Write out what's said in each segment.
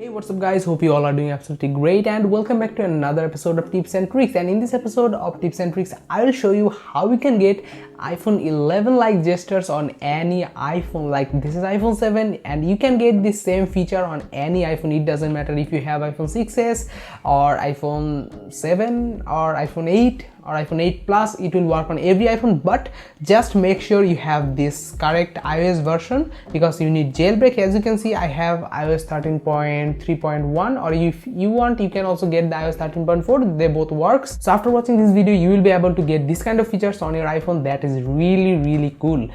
Hey, what's up guys, hope you all are doing absolutely great and welcome back to another episode of Tips and Tricks. And in this episode of Tips and Tricks, I will show you how we can get iPhone 11 like gestures on any iPhone. Like this is iPhone 7 and you can get this same feature on any iPhone. It doesn't matter if you have iPhone 6s or iPhone 7 or iPhone 8 or iPhone 8 Plus. It will work on every iPhone, but just make sure you have this correct iOS version because you need jailbreak. As you can see, I have iOS 13.3.1, or if you want you can also get the iOS 13.4. They both works. So after watching this video you will be able to get this kind of features on your iPhone. That is really cool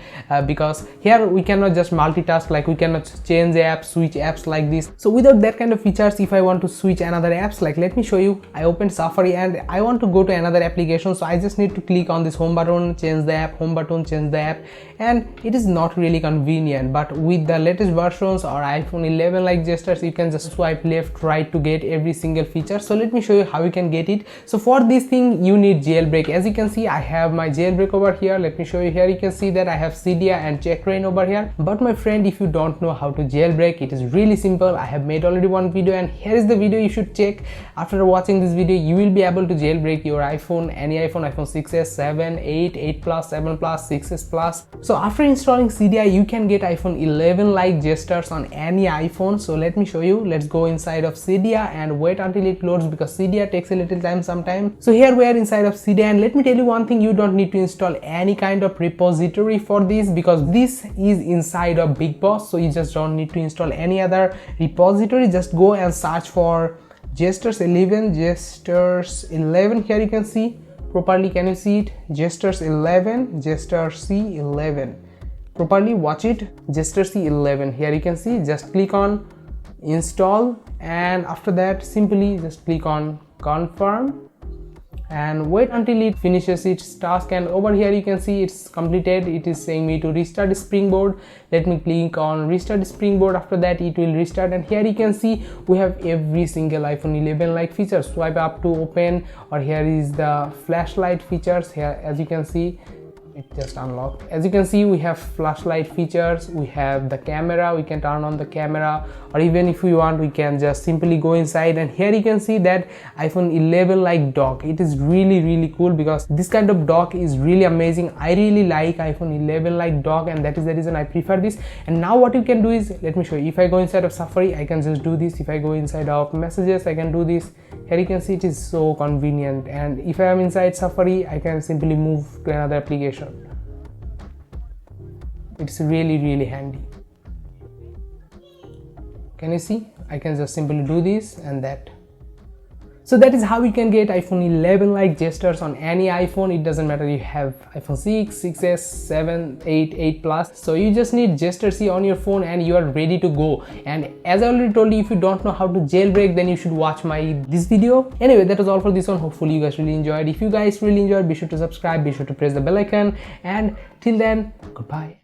because here we cannot just multitask, like we cannot change apps, switch apps like this. So without that kind of features, if I want to switch another apps, like let me show you. I opened Safari and I want to go to another application. So I just need to click on this home button, change the app, home button, change the app, and it is not really convenient. But with the latest versions or iPhone 11 like gestures, you can just swipe left, right to get every single feature. So let me show you how you can get it. So for this thing you need jailbreak. As you can see, I have my jailbreak over here. Let me show you. Here you can see that I have Cydia and Checkra over here. But my friend, if you don't know how to jailbreak, it is really simple. I have made already one video and here is the video you should check. After watching this video you will be able to jailbreak your iPhone, any iPhone 6s, 7, 8, 8 Plus, 7 Plus, 6s Plus. So after installing Cydia you can get iPhone 11 like gestures on any iPhone. So let me show you. Let's go inside of Cydia and wait until it loads because Cydia takes a little time sometime. So here we are inside of Cydia, and let me tell you one thing, you don't need to install any kind of repository for this because this is inside of Big Boss. So you just don't need to install any other repository. Just go and search for gestures 11, gestures 11. Here you can see properly. Can you see it? Gestures 11, gestures C11. Properly watch it. Gestures C11. Here you can see. Just click on install and after that simply just click on confirm and wait until it finishes its task. And over here you can see it's completed. It is saying me to restart Springboard. Let me click on restart Springboard. After that it will restart, and here you can see we have every single iPhone 11 like features. Swipe up to open, or here is the flashlight features. Here as you can see it just unlocked. As you can see we have flashlight features, we have the camera, we can turn on the camera, or even if we want we can just simply go inside. And here you can see that iPhone 11 like dock. It is really cool because this kind of dock is really amazing. I really like iPhone 11 like dock, and that is the reason I prefer this. And now what you can do is, let me show you. If I go inside of Safari I can just do this. If I go inside of messages I can do this. Here you can see it is so convenient, and if I am inside Safari I can simply move to another application. It's really handy. Can you see? I can just simply do this and that. So that is how we can get iPhone 11 like gestures on any iPhone. It doesn't matter you have iPhone 6, 6s, 7, 8, 8 Plus. So you just need gesture C on your phone and you are ready to go. And as I already told you, if you don't know how to jailbreak, then you should watch this video. Anyway, that was all for this one. Hopefully you guys really enjoyed. If you guys really enjoyed, be sure to subscribe, be sure to press the bell icon, and till then, goodbye.